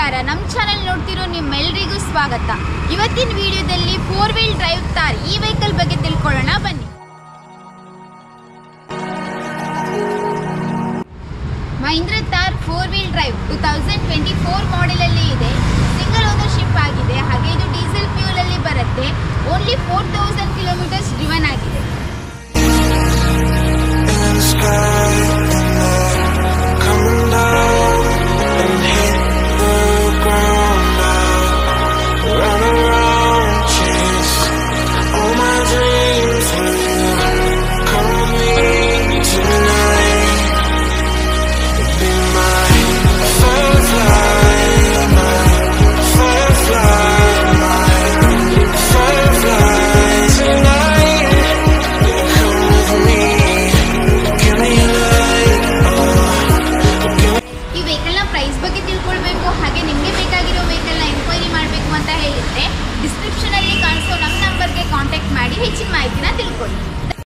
ನಮಸ್ಕಾರ, ನಮ್ಮ ಚಾನೆಲ್ ನೋಡ್ತಿರೋ ನಿಮ್ಮೆಲ್ಲರಿಗೂ ಸ್ವಾಗತ. ಇವತ್ತಿನ ವಿಡಿಯೋದಲ್ಲಿ 4 ವೀಲ್ ಡ್ರೈವ್ ಥಾರ್ ಈ ವೆಹಿಕಲ್ ಬಗ್ಗೆ ತಿಳ್ಕೊಳ್ಳೋಣ ಬನ್ನಿ. Mahindra Thar 4 wheel drive 2024 model ಅಲ್ಲಿ ಇದೆ. ಸಿಂಗಲ್ ಓನರ್ಶಿಪ್ ಆಗಿದೆ. ಹಾಗೆ ಇದು ಡೀಸೆಲ್ ಫ್ಯೂಲ್ ಅಲ್ಲಿ ಬರುತ್ತೆ. ಓನ್ಲಿ 4000 ಕಿಲೋಮೀಟರ್ಸ್ ಡ್ರಿವನ್ ಆಗಿದೆ. ಪ್ರೈಸ್ ಬಗ್ಗೆ ತಿಳ್ಕೊಳ್ಬೇಕು, ಹಾಗೆ